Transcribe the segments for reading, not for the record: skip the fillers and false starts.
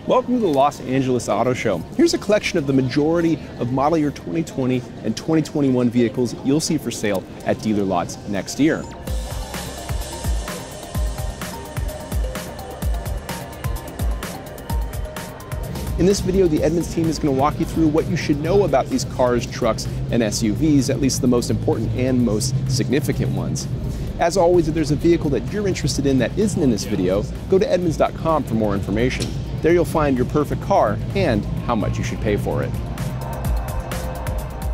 Welcome to the Los Angeles Auto Show. Here's a collection of the majority of model year 2020 and 2021 vehicles you'll see for sale at dealer lots next year. In this video, the Edmunds team is going to walk you through what you should know about these cars, trucks, and SUVs, at least the most important and most significant ones. As always, if there's a vehicle that you're interested in that isn't in this video, go to Edmunds.com for more information. There you'll find your perfect car and how much you should pay for it.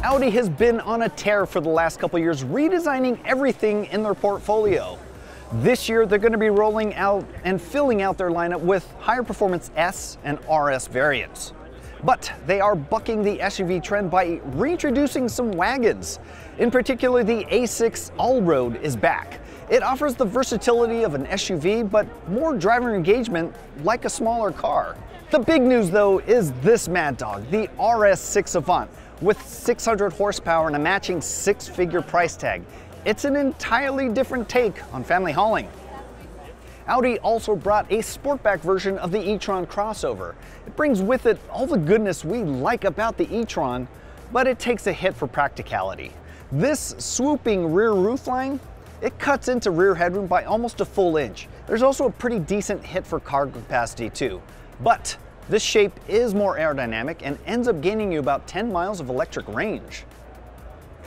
Audi has been on a tear for the last couple years, redesigning everything in their portfolio. This year, they're going to be rolling out and filling out their lineup with higher performance S and RS variants. But they are bucking the SUV trend by reintroducing some wagons. In particular, the A6 Allroad is back. It offers the versatility of an SUV, but more driver engagement like a smaller car. The big news, though, is this mad dog, the RS6 Avant, with 600 horsepower and a matching six-figure price tag. It's an entirely different take on family hauling. Audi also brought a sportback version of the e-tron crossover. It brings with it all the goodness we like about the e-tron, but it takes a hit for practicality. This swooping rear roofline, it cuts into rear headroom by almost a full inch. There's also a pretty decent hit for cargo capacity too. But this shape is more aerodynamic and ends up gaining you about 10 miles of electric range.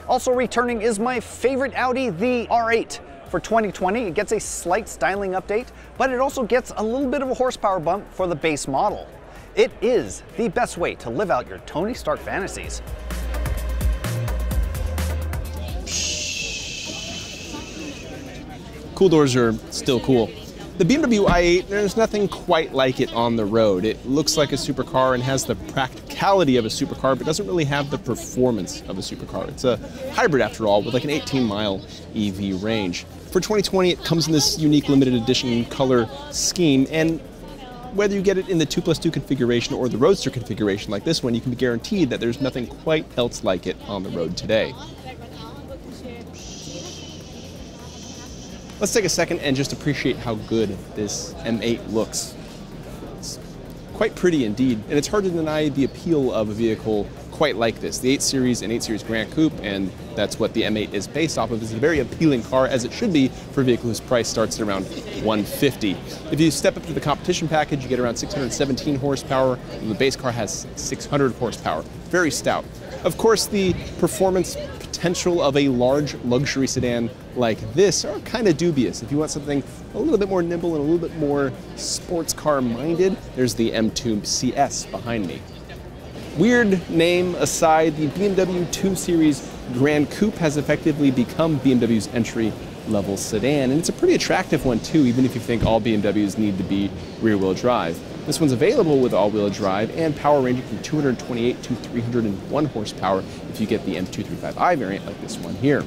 Also returning is my favorite Audi, the R8. For 2020, it gets a slight styling update, but it also gets a little bit of a horsepower bump for the base model. It is the best way to live out your Tony Stark fantasies. Cool doors are still cool. The BMW i8, there's nothing quite like it on the road. It looks like a supercar and has the practicality of a supercar, but doesn't really have the performance of a supercar. It's a hybrid after all, with like an 18-mile EV range. For 2020, it comes in this unique limited edition color scheme, and whether you get it in the 2+2 configuration or the Roadster configuration like this one, you can be guaranteed that there's nothing quite else like it on the road today. Let's take a second and just appreciate how good this M8 looks. It's quite pretty indeed, and it's hard to deny the appeal of a vehicle quite like this. The 8 Series and 8 Series Grand Coupe, and that's what the M8 is based off of, is a very appealing car, as it should be for a vehicle whose price starts at around $150. If you step up to the competition package, you get around 617 horsepower, and the base car has 600 horsepower. Very stout. Of course, the performance potential of a large luxury sedan like this are kind of dubious. If you want something a little bit more nimble and a little bit more sports car minded, there's the M2 CS behind me. Weird name aside, the BMW 2 Series Grand Coupe has effectively become BMW's entry-level sedan, and it's a pretty attractive one too, even if you think all BMWs need to be rear-wheel drive. This one's available with all-wheel drive and power ranging from 228 to 301 horsepower if you get the M235i variant like this one here.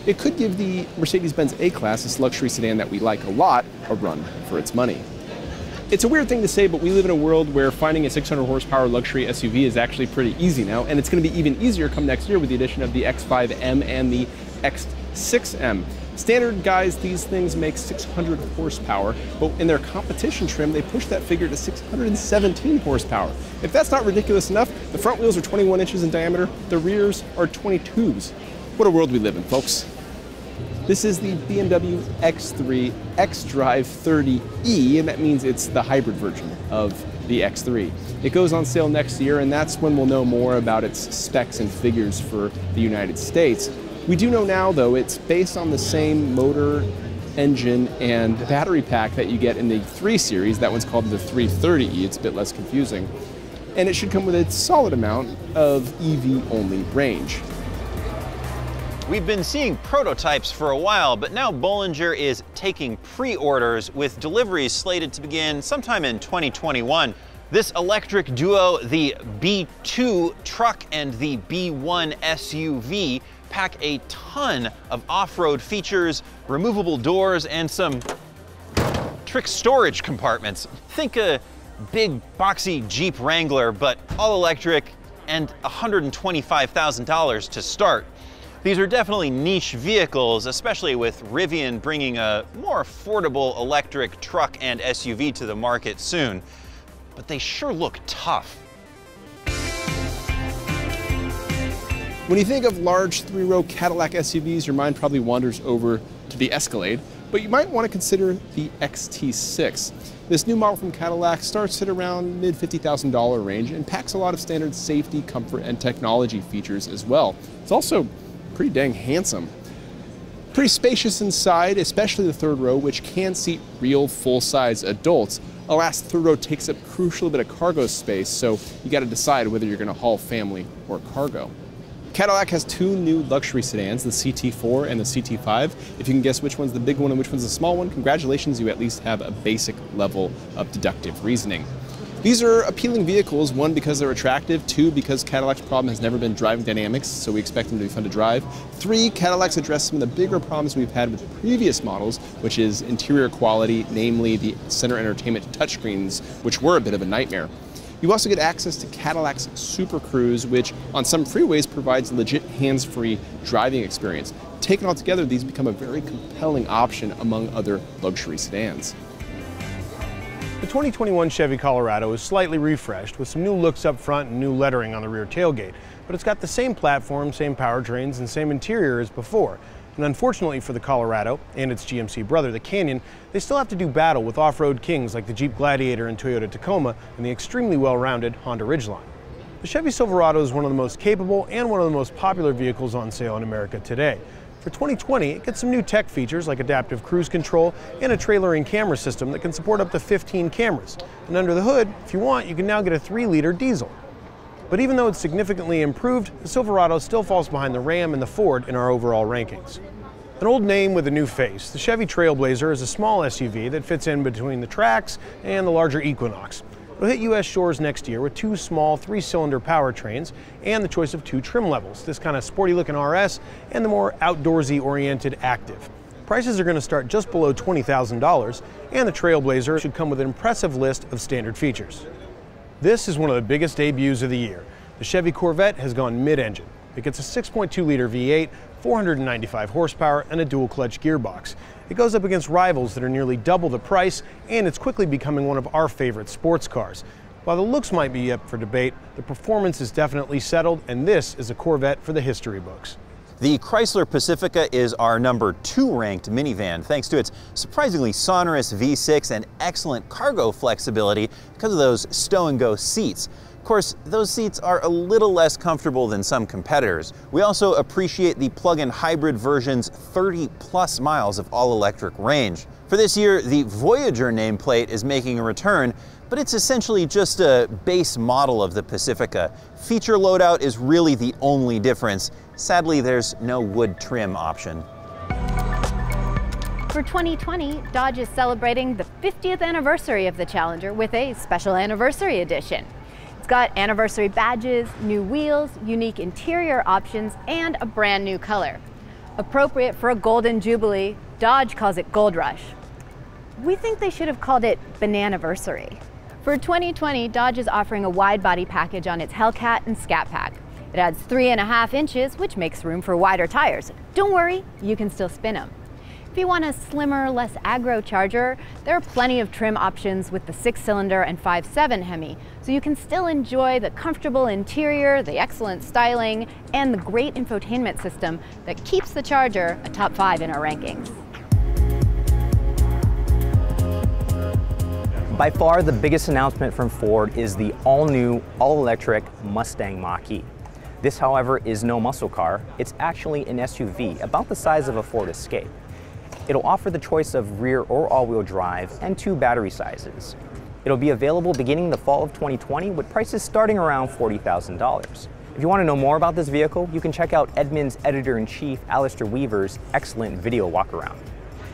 It could give the Mercedes-Benz A-Class, this luxury sedan that we like a lot, a run for its money. It's a weird thing to say, but we live in a world where finding a 600 horsepower luxury SUV is actually pretty easy now, and it's going to be even easier come next year with the addition of the X5M and the X6M. Standard guys, these things make 600 horsepower, but in their competition trim, they push that figure to 617 horsepower. If that's not ridiculous enough, the front wheels are 21 inches in diameter, the rears are 22s. What a world we live in, folks. This is the BMW X3 xDrive 30e, and that means it's the hybrid version of the X3. It goes on sale next year, and that's when we'll know more about its specs and figures for the United States. We do know now, though, it's based on the same motor, engine, and battery pack that you get in the 3 Series. That one's called the 330e. It's a bit less confusing. And it should come with a solid amount of EV-only range. We've been seeing prototypes for a while, but now Bollinger is taking pre-orders with deliveries slated to begin sometime in 2021. This electric duo, the B2 truck and the B1 SUV, pack a ton of off-road features, removable doors, and some trick storage compartments. Think a big boxy Jeep Wrangler, but all electric and $125,000 to start. These are definitely niche vehicles, especially with Rivian bringing a more affordable electric truck and SUV to the market soon. but they sure look tough. When you think of large three-row Cadillac SUVs, your mind probably wanders over to the Escalade, but you might want to consider the XT6. This new model from Cadillac starts at around mid-$50,000 range and packs a lot of standard safety, comfort, and technology features as well. It's also pretty dang handsome. Pretty spacious inside, especially the third row, which can seat real full-size adults. Alas, the third row takes up a crucial bit of cargo space, so you got to decide whether you're going to haul family or cargo. Cadillac has two new luxury sedans, the CT4 and the CT5. If you can guess which one's the big one and which one's the small one, congratulations, you at least have a basic level of deductive reasoning. These are appealing vehicles, one, because they're attractive, two, because Cadillac's problem has never been driving dynamics, so we expect them to be fun to drive. Three, Cadillac's addressed some of the bigger problems we've had with previous models, which is interior quality, namely the center entertainment touchscreens, which were a bit of a nightmare. You also get access to Cadillac's Super Cruise, which on some freeways provides legit hands-free driving experience. Taken all together, these become a very compelling option among other luxury sedans. The 2021 Chevy Colorado is slightly refreshed with some new looks up front and new lettering on the rear tailgate, but it's got the same platform, same powertrains, and same interior as before. And unfortunately for the Colorado and its GMC brother, the Canyon, they still have to do battle with off-road kings like the Jeep Gladiator and Toyota Tacoma and the extremely well-rounded Honda Ridgeline. The Chevy Silverado is one of the most capable and one of the most popular vehicles on sale in America today. For 2020, it gets some new tech features like adaptive cruise control and a trailering camera system that can support up to 15 cameras. And under the hood, if you want, you can now get a 3-liter diesel. But even though it's significantly improved, the Silverado still falls behind the Ram and the Ford in our overall rankings. An old name with a new face, the Chevy Trailblazer is a small SUV that fits in between the Trax and the larger Equinox. It'll hit U.S. shores next year with two small 3-cylinder powertrains and the choice of two trim levels, this kind of sporty-looking RS and the more outdoorsy-oriented Active. Prices are going to start just below $20,000, and the Trailblazer should come with an impressive list of standard features. This is one of the biggest debuts of the year. The Chevy Corvette has gone mid-engine. It gets a 6.2-liter V8, 495 horsepower, and a dual-clutch gearbox. It goes up against rivals that are nearly double the price, and it's quickly becoming one of our favorite sports cars. While the looks might be up for debate, the performance is definitely settled, and this is a Corvette for the history books. The Chrysler Pacifica is our number 2 ranked minivan, thanks to its surprisingly sonorous V6 and excellent cargo flexibility because of those stow-and-go seats. Of course, those seats are a little less comfortable than some competitors. We also appreciate the plug-in hybrid version's 30-plus miles of all-electric range. For this year, the Voyager nameplate is making a return, but it's essentially just a base model of the Pacifica. Feature loadout is really the only difference. Sadly, there's no wood trim option. For 2020, Dodge is celebrating the 50th anniversary of the Challenger with a special anniversary edition. It's got anniversary badges, new wheels, unique interior options, and a brand new color. Appropriate for a golden jubilee, Dodge calls it Gold Rush. We think they should have called it Bananiversary. For 2020, Dodge is offering a wide body package on its Hellcat and Scat Pack. It adds 3.5 inches, which makes room for wider tires. Don't worry, you can still spin them. If you want a slimmer, less aggro Charger, there are plenty of trim options with the 6-cylinder and 5.7 Hemi, so you can still enjoy the comfortable interior, the excellent styling, and the great infotainment system that keeps the Charger a top 5 in our rankings. By far, the biggest announcement from Ford is the all-new, all-electric Mustang Mach-E. This, however, is no muscle car. It's actually an SUV about the size of a Ford Escape. It'll offer the choice of rear or all-wheel drive and 2 battery sizes. It'll be available beginning the fall of 2020 with prices starting around $40,000. If you want to know more about this vehicle, you can check out Edmunds Editor-in-Chief Alistair Weaver's excellent video walkaround.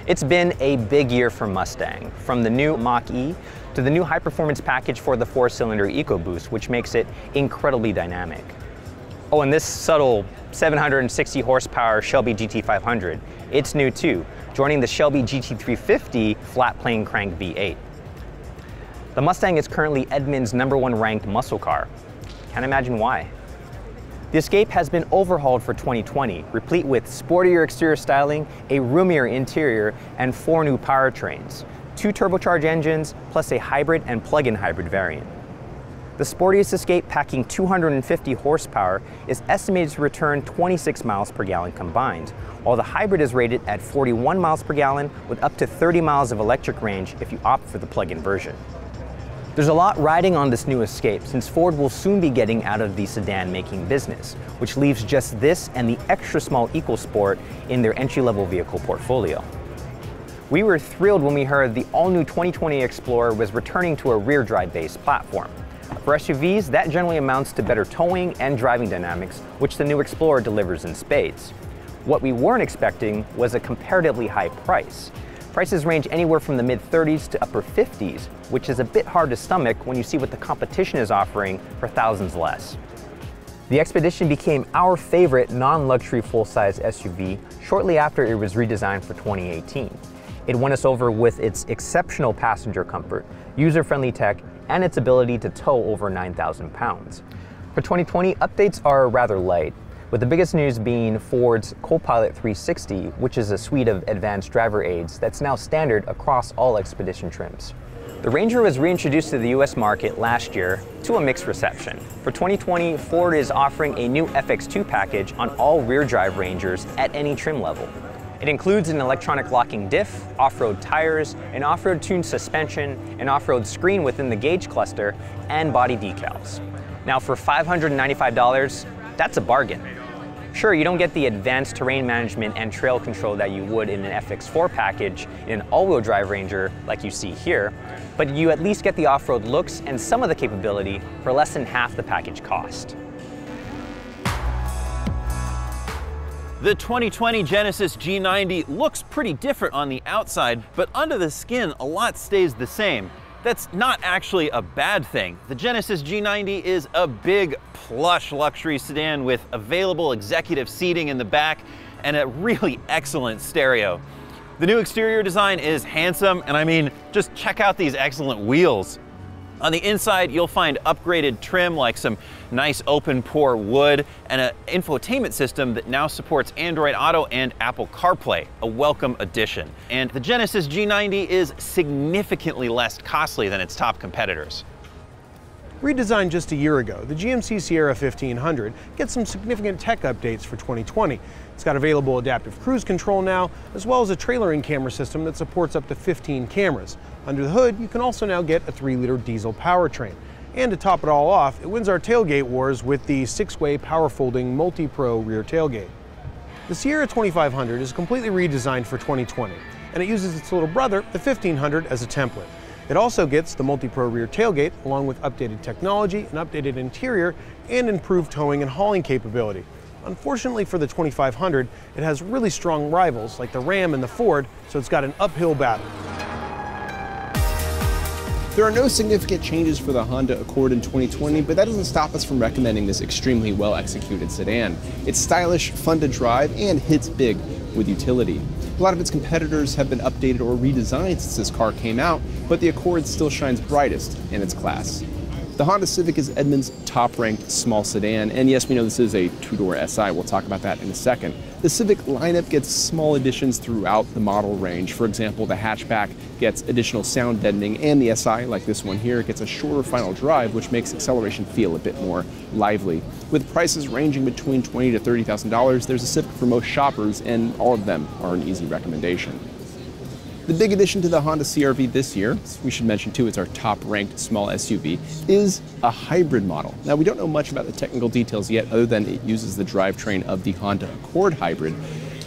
It's been a big year for Mustang, from the new Mach-E to the new high-performance package for the 4-cylinder EcoBoost, which makes it incredibly dynamic. Oh, and this subtle 760 horsepower Shelby GT500, it's new too, joining the Shelby GT350 flat plane crank V8. The Mustang is currently Edmunds' #1 ranked muscle car. Can't imagine why. The Escape has been overhauled for 2020, replete with sportier exterior styling, a roomier interior, and 4 new powertrains. 2 turbocharged engines, plus a hybrid and plug-in hybrid variant. The sportiest Escape, packing 250 horsepower, is estimated to return 26 miles per gallon combined, while the hybrid is rated at 41 miles per gallon with up to 30 miles of electric range if you opt for the plug-in version. There's a lot riding on this new Escape, since Ford will soon be getting out of the sedan-making business, which leaves just this and the extra small EcoSport in their entry-level vehicle portfolio. We were thrilled when we heard the all-new 2020 Explorer was returning to a rear-drive-based platform. For SUVs, that generally amounts to better towing and driving dynamics, which the new Explorer delivers in spades. What we weren't expecting was a comparatively high price. Prices range anywhere from the mid-30s to upper 50s, which is a bit hard to stomach when you see what the competition is offering for thousands less. The Expedition became our favorite non-luxury full-size SUV shortly after it was redesigned for 2018. It won us over with its exceptional passenger comfort, user-friendly tech, and its ability to tow over 9,000 pounds. For 2020, updates are rather light, with the biggest news being Ford's Copilot 360, which is a suite of advanced driver aids that's now standard across all Expedition trims. The Ranger was reintroduced to the US market last year to a mixed reception. For 2020, Ford is offering a new FX2 package on all rear-drive Rangers at any trim level. It includes an electronic locking diff, off-road tires, an off-road tuned suspension, an off-road screen within the gauge cluster, and body decals. Now for $595, that's a bargain. Sure, you don't get the advanced terrain management and trail control that you would in an FX4 package in an all-wheel drive Ranger like you see here, but you at least get the off-road looks and some of the capability for less than half the package cost. The 2020 Genesis G90 looks pretty different on the outside, but under the skin, a lot stays the same. That's not actually a bad thing. The Genesis G90 is a big, plush luxury sedan with available executive seating in the back and a really excellent stereo. The new exterior design is handsome, and I mean, just check out these excellent wheels. On the inside, you'll find upgraded trim like some nice open pore wood and an infotainment system that now supports Android Auto and Apple CarPlay, a welcome addition. And the Genesis G90 is significantly less costly than its top competitors. Redesigned just a year ago, the GMC Sierra 1500 gets some significant tech updates for 2020. It's got available adaptive cruise control now, as well as a trailering camera system that supports up to 15 cameras. Under the hood, you can also now get a 3-liter diesel powertrain. And to top it all off, it wins our tailgate wars with the 6-way power-folding Multi-Pro rear tailgate. The Sierra 2500 is completely redesigned for 2020, and it uses its little brother, the 1500, as a template. It also gets the Multi-Pro rear tailgate, along with updated technology, an updated interior, and improved towing and hauling capability. Unfortunately for the 2500, it has really strong rivals like the Ram and the Ford, so it's got an uphill battle. There are no significant changes for the Honda Accord in 2020, but that doesn't stop us from recommending this extremely well-executed sedan. It's stylish, fun to drive, and hits big with utility. A lot of its competitors have been updated or redesigned since this car came out, but the Accord still shines brightest in its class. The Honda Civic is Edmunds' top-ranked small sedan, and yes, we know this is a two-door SI. We'll talk about that in a second. The Civic lineup gets small additions throughout the model range. For example, the hatchback gets additional sound deadening, and the SI, like this one here, gets a shorter final drive, which makes acceleration feel a bit more lively. With prices ranging between $20,000 to $30,000, there's a Civic for most shoppers, and all of them are an easy recommendation. The big addition to the Honda CR-V this year, we should mention too, it's our top-ranked small SUV, is a hybrid model. Now, we don't know much about the technical details yet, other than it uses the drivetrain of the Honda Accord hybrid.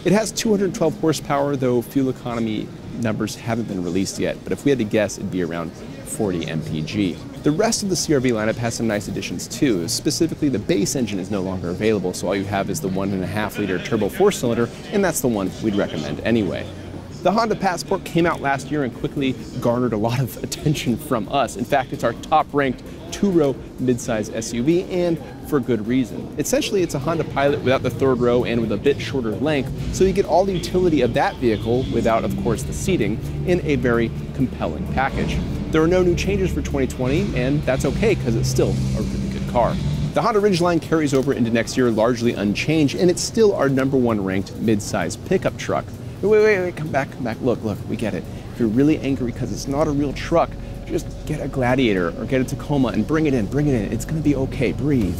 It has 212 horsepower, though fuel economy numbers haven't been released yet, but if we had to guess, it'd be around 40 mpg. The rest of the CR-V lineup has some nice additions too. Specifically, the base engine is no longer available, so all you have is the 1.5-liter turbo 4-cylinder, and that's the one we'd recommend anyway. The Honda Passport came out last year and quickly garnered a lot of attention from us. In fact, it's our top-ranked two-row midsize SUV, and for good reason. Essentially, it's a Honda Pilot without the third row and with a bit shorter length, so you get all the utility of that vehicle without, of course, the seating in a very compelling package. There are no new changes for 2020, and that's okay because it's still a really good car. The Honda Ridgeline carries over into next year largely unchanged, and it's still our #1 ranked midsize pickup truck. Wait, come back, look, we get it. If you're really angry because it's not a real truck, just get a Gladiator or get a Tacoma and bring it in, It's gonna be okay, breathe.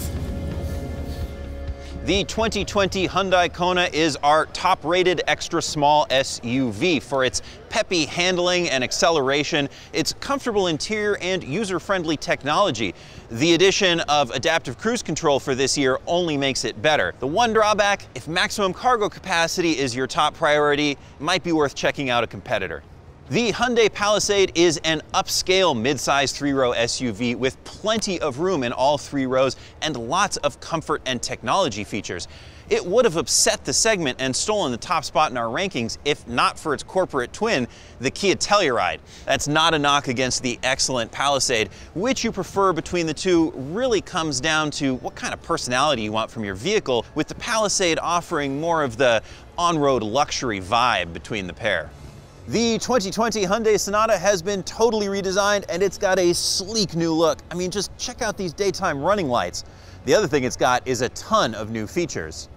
The 2020 Hyundai Kona is our top-rated extra small SUV for its peppy handling and acceleration, its comfortable interior and user-friendly technology. The addition of adaptive cruise control for this year only makes it better. The one drawback, if maximum cargo capacity is your top priority, it might be worth checking out a competitor. The Hyundai Palisade is an upscale midsize 3-row SUV with plenty of room in all 3 rows and lots of comfort and technology features. It would have upset the segment and stolen the top spot in our rankings if not for its corporate twin, the Kia Telluride. That's not a knock against the excellent Palisade. Which you prefer between the two really comes down to what kind of personality you want from your vehicle, with the Palisade offering more of the on-road luxury vibe between the pair. The 2020 Hyundai Sonata has been totally redesigned and it's got a sleek new look. I mean, just check out these daytime running lights. The other thing it's got is a ton of new features.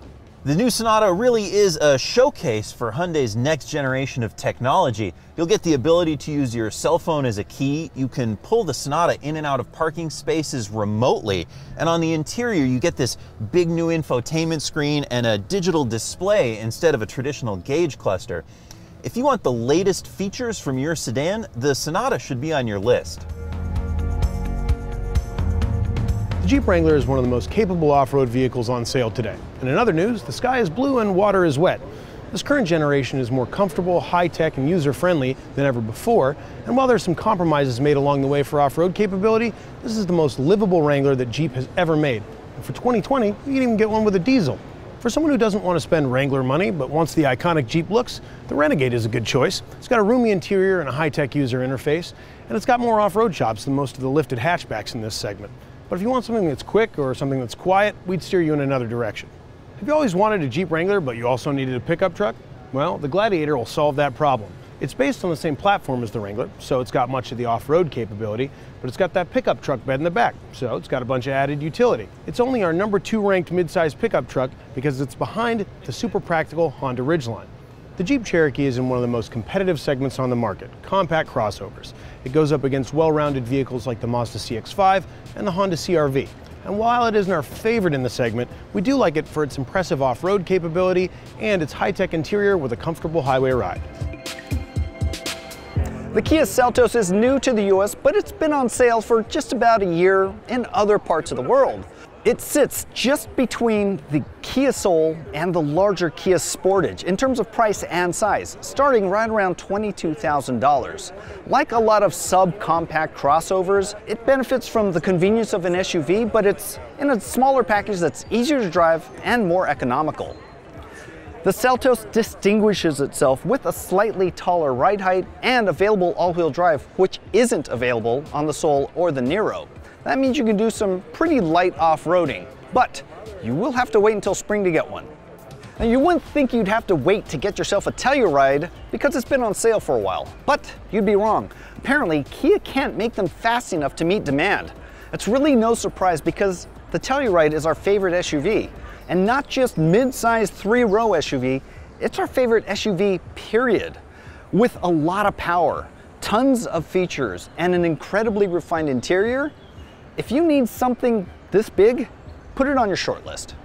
The new Sonata really is a showcase for Hyundai's next generation of technology. You'll get the ability to use your cell phone as a key. You can pull the Sonata in and out of parking spaces remotely. And on the interior, you get this big new infotainment screen and a digital display instead of a traditional gauge cluster. If you want the latest features from your sedan, the Sonata should be on your list. The Jeep Wrangler is one of the most capable off-road vehicles on sale today. And in other news, the sky is blue and water is wet. This current generation is more comfortable, high-tech, and user-friendly than ever before. And while there's some compromises made along the way for off-road capability, this is the most livable Wrangler that Jeep has ever made. And for 2020, you can even get one with a diesel. For someone who doesn't want to spend Wrangler money but wants the iconic Jeep looks, the Renegade is a good choice. It's got a roomy interior and a high-tech user interface, and it's got more off-road chops than most of the lifted hatchbacks in this segment. But if you want something that's quick or something that's quiet, we'd steer you in another direction. Have you always wanted a Jeep Wrangler but you also needed a pickup truck? Well, the Gladiator will solve that problem. It's based on the same platform as the Wrangler, so it's got much of the off-road capability, but it's got that pickup truck bed in the back, so it's got a bunch of added utility. It's only our #2 ranked midsize pickup truck because it's behind the super practical Honda Ridgeline. The Jeep Cherokee is in one of the most competitive segments on the market, compact crossovers. It goes up against well-rounded vehicles like the Mazda CX-5 and the Honda CR-V. And while it isn't our favorite in the segment, we do like it for its impressive off-road capability and its high-tech interior with a comfortable highway ride. The Kia Seltos is new to the US, but it's been on sale for just about a year in other parts of the world. It sits just between the Kia Soul and the larger Kia Sportage in terms of price and size, starting right around $22,000. Like a lot of subcompact crossovers, it benefits from the convenience of an SUV, but it's in a smaller package that's easier to drive and more economical. The Seltos distinguishes itself with a slightly taller ride height and available all-wheel drive, which isn't available on the Soul or the Niro. That means you can do some pretty light off-roading, but you will have to wait until spring to get one. Now, you wouldn't think you'd have to wait to get yourself a Telluride because it's been on sale for a while, but you'd be wrong. Apparently, Kia can't make them fast enough to meet demand. It's really no surprise because the Telluride is our favorite SUV. And not just mid-size 3-row SUV, it's our favorite SUV, period. With a lot of power, tons of features, and an incredibly refined interior, if you need something this big, put it on your short list.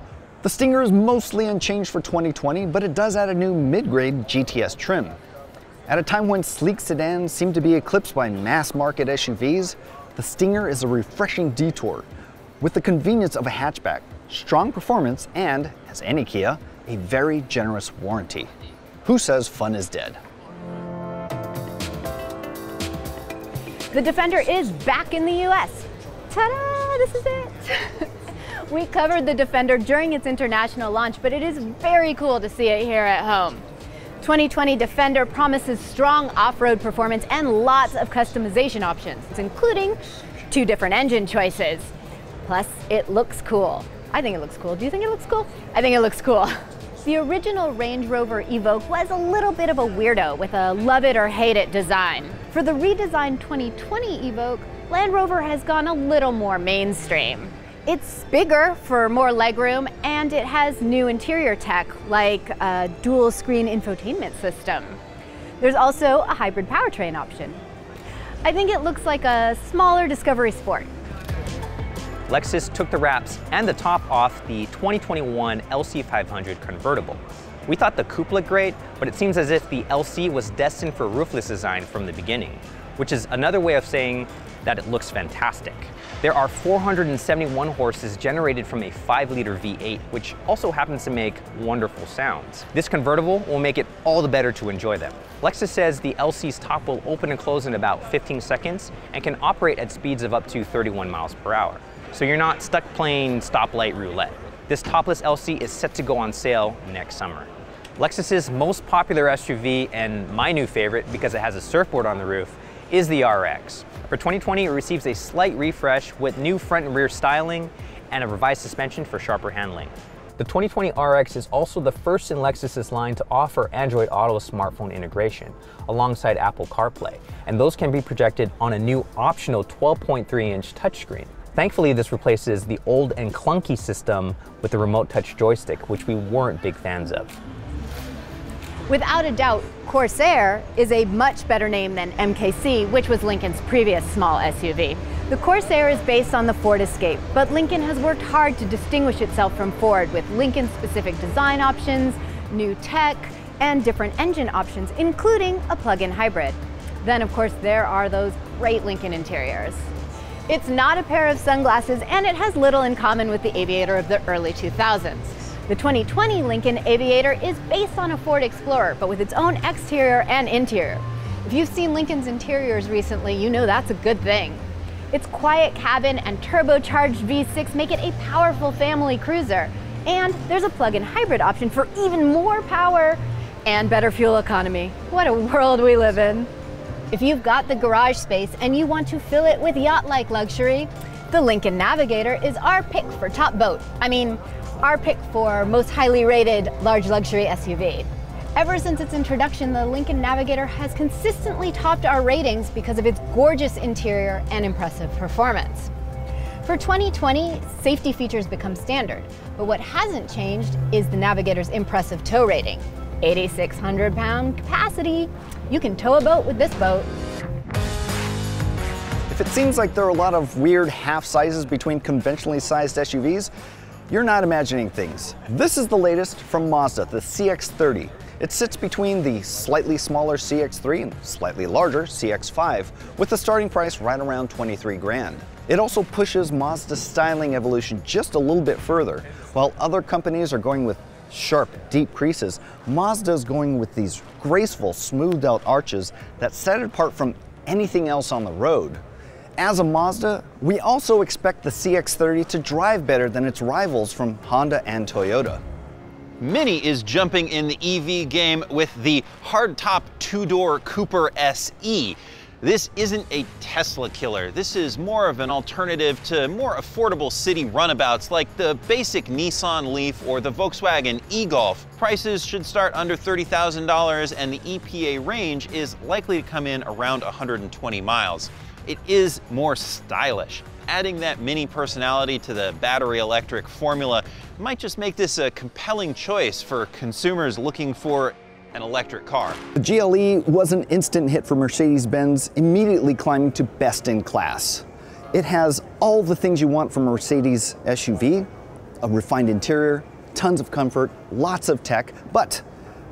The Stinger is mostly unchanged for 2020, but it does add a new mid-grade GTS trim. At a time when sleek sedans seem to be eclipsed by mass-market SUVs, the Stinger is a refreshing detour with the convenience of a hatchback, strong performance, and, as any Kia, a very generous warranty. Who says fun is dead? The Defender is back in the US. Ta-da! This is it! We covered the Defender during its international launch, but it is very cool to see it here at home. 2020 Defender promises strong off-road performance and lots of customization options, including 2 different engine choices. Plus, it looks cool. I think it looks cool. Do you think it looks cool? I think it looks cool. The original Range Rover Evoque was a little bit of a weirdo with a love it or hate it design. For the redesigned 2020 Evoque, Land Rover has gone a little more mainstream. It's bigger for more legroom, and it has new interior tech like a dual screen infotainment system. There's also a hybrid powertrain option. I think it looks like a smaller Discovery Sport. Lexus took the wraps and the top off the 2021 LC500 convertible. We thought the coupe looked great, but it seems as if the LC was destined for roofless design from the beginning, which is another way of saying that it looks fantastic. There are 471 horses generated from a 5-liter V8, which also happens to make wonderful sounds. This convertible will make it all the better to enjoy them. Lexus says the LC's top will open and close in about 15 seconds and can operate at speeds of up to 31 miles per hour. So you're not stuck playing stoplight roulette. This topless LC is set to go on sale next summer. Lexus's most popular SUV, and my new favorite because it has a surfboard on the roof, is the RX. For 2020, it receives a slight refresh with new front and rear styling and a revised suspension for sharper handling. The 2020 RX is also the first in Lexus's line to offer Android Auto smartphone integration alongside Apple CarPlay, and those can be projected on a new optional 12.3-inch touchscreen. Thankfully, this replaces the old and clunky system with the remote touch joystick, which we weren't big fans of. Without a doubt, Corsair is a much better name than MKC, which was Lincoln's previous small SUV. The Corsair is based on the Ford Escape, but Lincoln has worked hard to distinguish itself from Ford with Lincoln-specific design options, new tech, and different engine options, including a plug-in hybrid. Then, of course, there are those great Lincoln interiors. It's not a pair of sunglasses, and it has little in common with the Aviator of the early 2000s. The 2020 Lincoln Aviator is based on a Ford Explorer, but with its own exterior and interior. If you've seen Lincoln's interiors recently, you know that's a good thing. Its quiet cabin and turbocharged V6 make it a powerful family cruiser. And there's a plug-in hybrid option for even more power and better fuel economy. What a world we live in. If you've got the garage space and you want to fill it with yacht-like luxury, the Lincoln Navigator is our pick for top boat. Our pick for most highly rated large luxury SUV. Ever since its introduction, the Lincoln Navigator has consistently topped our ratings because of its gorgeous interior and impressive performance. For 2020, safety features become standard, but what hasn't changed is the Navigator's impressive tow rating. 8,600 pound capacity. You can tow a boat with this boat. If it seems like there are a lot of weird half sizes between conventionally sized SUVs, you're not imagining things. This is the latest from Mazda, the CX-30. It sits between the slightly smaller CX-3 and slightly larger CX-5, with the starting price right around 23 grand. It also pushes Mazda's styling evolution just a little bit further. While other companies are going with sharp, deep creases, Mazda is going with these graceful, smoothed out arches that set it apart from anything else on the road. As a Mazda, we also expect the CX-30 to drive better than its rivals from Honda and Toyota. Mini is jumping in the EV game with the hardtop two-door Cooper SE. This isn't a Tesla killer. This is more of an alternative to more affordable city runabouts like the basic Nissan Leaf or the Volkswagen e-Golf. Prices should start under $30,000 and the EPA range is likely to come in around 120 miles. It is more stylish. Adding that Mini personality to the battery electric formula might just make this a compelling choice for consumers looking for an electric car. The GLE was an instant hit for Mercedes-Benz, immediately climbing to best in class. It has all the things you want from a Mercedes SUV, a refined interior, tons of comfort, lots of tech, but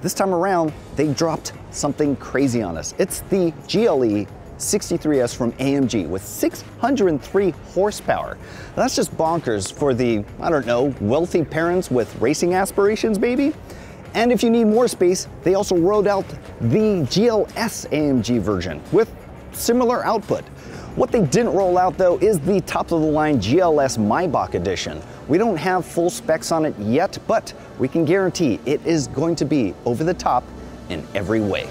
this time around, they dropped something crazy on us. It's the GLE 63S from AMG with 603 horsepower. That's just bonkers for the, wealthy parents with racing aspirations, baby. And if you need more space, they also rolled out the GLS AMG version with similar output. What they didn't roll out though is the top of the line GLS Maybach edition. We don't have full specs on it yet, but we can guarantee it is going to be over the top in every way.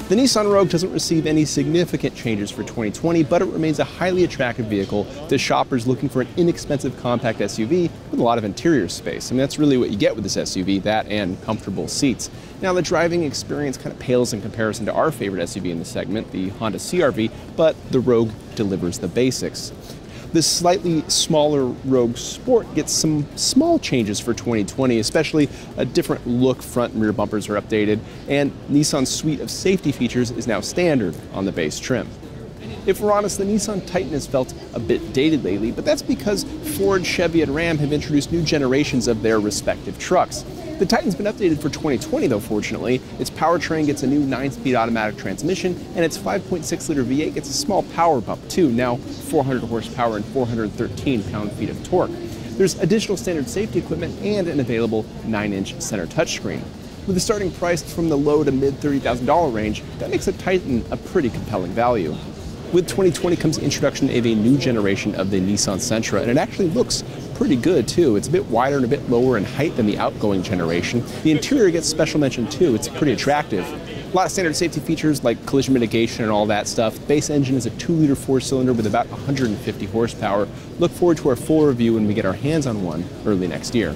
The Nissan Rogue doesn't receive any significant changes for 2020, but it remains a highly attractive vehicle to shoppers looking for an inexpensive compact SUV with a lot of interior space. That's really what you get with this SUV, that and comfortable seats. Now, the driving experience kind of pales in comparison to our favorite SUV in the segment, the Honda CR-V, but the Rogue delivers the basics. This slightly smaller Rogue Sport gets some small changes for 2020, especially a different look. Front and rear bumpers are updated, and Nissan's suite of safety features is now standard on the base trim. If we're honest, the Nissan Titan has felt a bit dated lately, but that's because Ford, Chevy, and Ram have introduced new generations of their respective trucks. The Titan's been updated for 2020 though, fortunately. Its powertrain gets a new 9-speed automatic transmission, and its 5.6-liter V8 gets a small power bump too, now 400 horsepower and 413 pound-feet of torque. There's additional standard safety equipment and an available 9-inch center touchscreen. With a starting price from the low to mid $30,000 range, that makes the Titan a pretty compelling value. With 2020 comes the introduction of a new generation of the Nissan Sentra, and it actually looks pretty good too. It's a bit wider and a bit lower in height than the outgoing generation. The interior gets special mention too. It's pretty attractive. A lot of standard safety features like collision mitigation and all that stuff. Base engine is a 2-liter 4-cylinder with about 150 horsepower. Look forward to our full review when we get our hands on one early next year.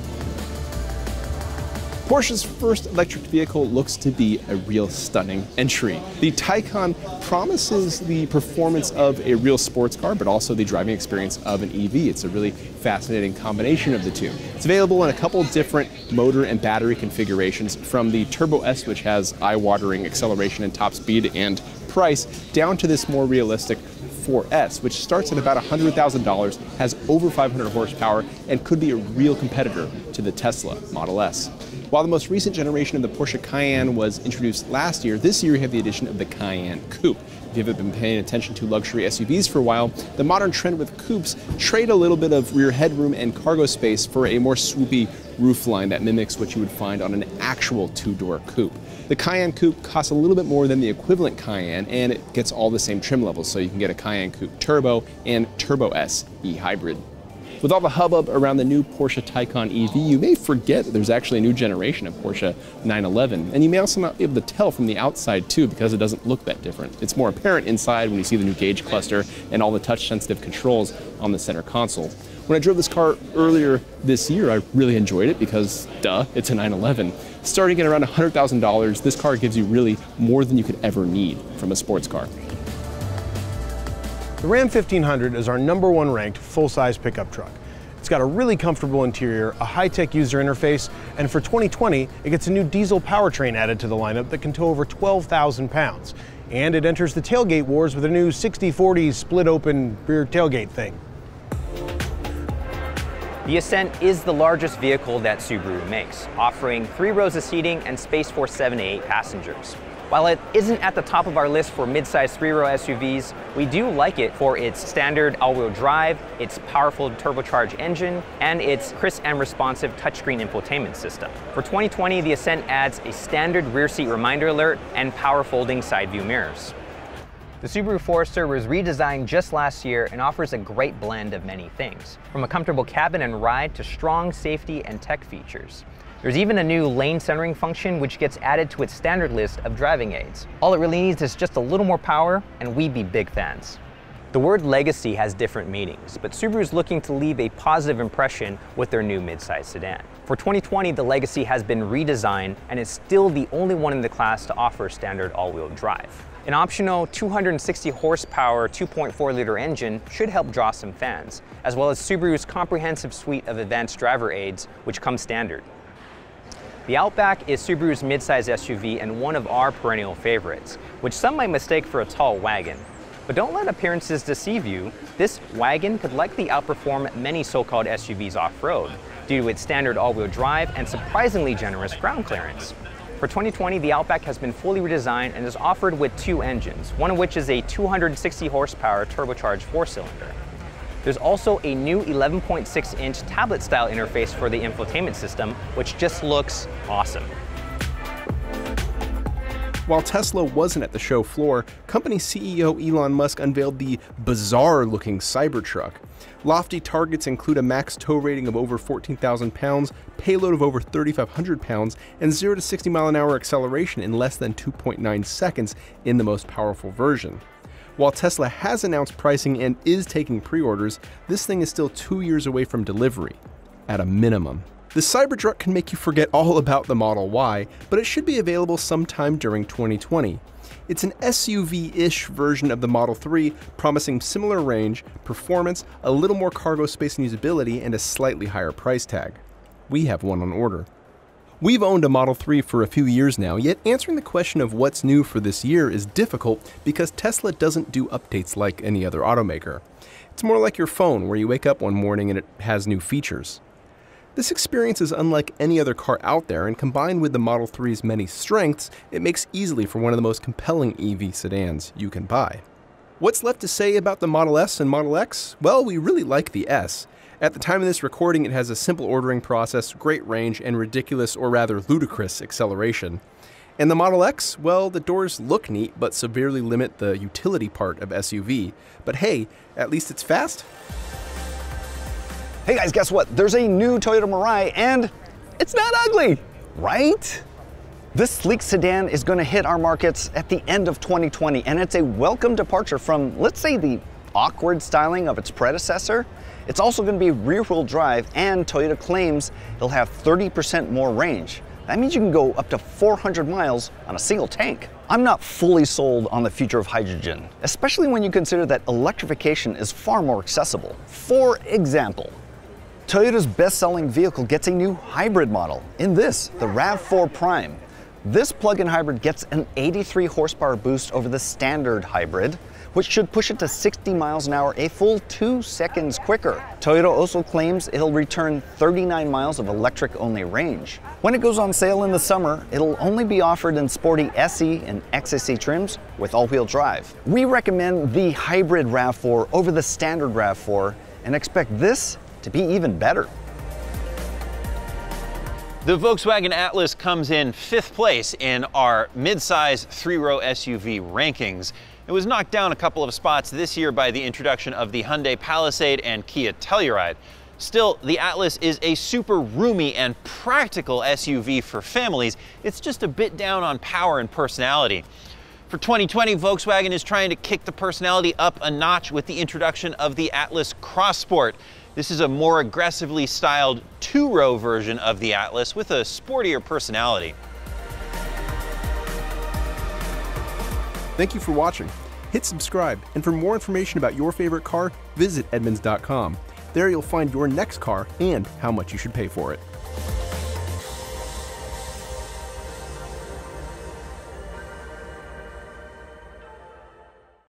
Porsche's first electric vehicle looks to be a real stunning entry. The Taycan promises the performance of a real sports car, but also the driving experience of an EV. It's a really fascinating combination of the two. It's available in a couple different motor and battery configurations, from the Turbo S, which has eye-watering acceleration and top speed and price, down to this more realistic 4S, which starts at about $100,000, has over 500 horsepower, and could be a real competitor to the Tesla Model S. While the most recent generation of the Porsche Cayenne was introduced last year, this year we have the addition of the Cayenne Coupe. If you haven't been paying attention to luxury SUVs for a while, the modern trend with coupes trade a little bit of rear headroom and cargo space for a more swoopy roofline that mimics what you would find on an actual 2-door coupe. The Cayenne Coupe costs a little bit more than the equivalent Cayenne, and it gets all the same trim levels, so you can get a Cayenne Coupe Turbo and Turbo S e-hybrid. With all the hubbub around the new Porsche Taycan EV, you may forget that there's actually a new generation of Porsche 911, and you may also not be able to tell from the outside too, because it doesn't look that different. It's more apparent inside when you see the new gauge cluster and all the touch-sensitive controls on the center console. When I drove this car earlier this year, I really enjoyed it because, duh, it's a 911. Starting at around $100,000, this car gives you really more than you could ever need from a sports car. The Ram 1500 is our #1 ranked full-size pickup truck. It's got a really comfortable interior, a high-tech user interface, and for 2020, it gets a new diesel powertrain added to the lineup that can tow over 12,000 pounds. And it enters the tailgate wars with a new 60/40 split-open rear tailgate thing. The Ascent is the largest vehicle that Subaru makes, offering 3 rows of seating and space for 7 to 8 passengers. While it isn't at the top of our list for mid-size 3-row SUVs, we do like it for its standard all-wheel drive, its powerful turbocharged engine, and its crisp and responsive touchscreen infotainment system. For 2020, the Ascent adds a standard rear seat reminder alert and power folding side view mirrors. The Subaru Forester was redesigned just last year and offers a great blend of many things, from a comfortable cabin and ride to strong safety and tech features. There's even a new lane centering function which gets added to its standard list of driving aids. All it really needs is just a little more power, and we'd be big fans. The word legacy has different meanings, but Subaru's looking to leave a positive impression with their new midsize sedan. For 2020, the Legacy has been redesigned and is still the only one in the class to offer standard all-wheel drive. An optional 260 horsepower 2.4-liter engine should help draw some fans, as well as Subaru's comprehensive suite of advanced driver aids, which come standard. The Outback is Subaru's midsize SUV and one of our perennial favorites, which some might mistake for a tall wagon. But don't let appearances deceive you. This wagon could likely outperform many so-called SUVs off-road due to its standard all-wheel drive and surprisingly generous ground clearance. For 2020, the Outback has been fully redesigned and is offered with 2 engines, one of which is a 260 horsepower turbocharged 4-cylinder. There's also a new 11.6-inch tablet-style interface for the infotainment system, which just looks awesome. While Tesla wasn't at the show floor, company CEO Elon Musk unveiled the bizarre-looking Cybertruck. Lofty targets include a max tow rating of over 14,000 pounds, payload of over 3,500 pounds, and 0 to 60 mile-an-hour acceleration in less than 2.9 seconds in the most powerful version. While Tesla has announced pricing and is taking pre-orders, this thing is still 2 years away from delivery, at a minimum. The Cybertruck can make you forget all about the Model Y, but it should be available sometime during 2020. It's an SUV-ish version of the Model 3, promising similar range, performance, a little more cargo space and usability, and a slightly higher price tag. We have one on order. We've owned a Model 3 for a few years now, yet answering the question of what's new for this year is difficult because Tesla doesn't do updates like any other automaker. It's more like your phone, where you wake up one morning and it has new features. This experience is unlike any other car out there, and combined with the Model 3's many strengths, it makes easily for one of the most compelling EV sedans you can buy. What's left to say about the Model S and Model X? Well, we really like the S. At the time of this recording, it has a simple ordering process, great range, and ridiculous, or rather ludicrous, acceleration. And the Model X? Well, the doors look neat, but severely limit the utility part of SUV. But hey, at least it's fast. Hey guys, guess what? There's a new Toyota Mirai and it's not ugly, right? This sleek sedan is going to hit our markets at the end of 2020, and it's a welcome departure from, let's say, the awkward styling of its predecessor. It's also going to be rear-wheel drive, and Toyota claims it'll have 30% more range. That means you can go up to 400 miles on a single tank. I'm not fully sold on the future of hydrogen, especially when you consider that electrification is far more accessible. For example, Toyota's best-selling vehicle gets a new hybrid model in this, the RAV4 Prime. This plug-in hybrid gets an 83 horsepower boost over the standard hybrid, which should push it to 60 miles an hour, a full 2 seconds quicker. Toyota also claims it'll return 39 miles of electric-only range. When it goes on sale in the summer, it'll only be offered in sporty SE and XSE trims with all-wheel drive. We recommend the hybrid RAV4 over the standard RAV4 and expect this to be even better. The Volkswagen Atlas comes in 5th place in our midsize 3-row SUV rankings. It was knocked down a couple of spots this year by the introduction of the Hyundai Palisade and Kia Telluride. Still, the Atlas is a super roomy and practical SUV for families. It's just a bit down on power and personality. For 2020, Volkswagen is trying to kick the personality up a notch with the introduction of the Atlas Cross Sport. This is a more aggressively styled 2-row version of the Atlas with a sportier personality. Thank you for watching. Hit subscribe, and for more information about your favorite car, visit Edmunds.com. There you'll find your next car and how much you should pay for it.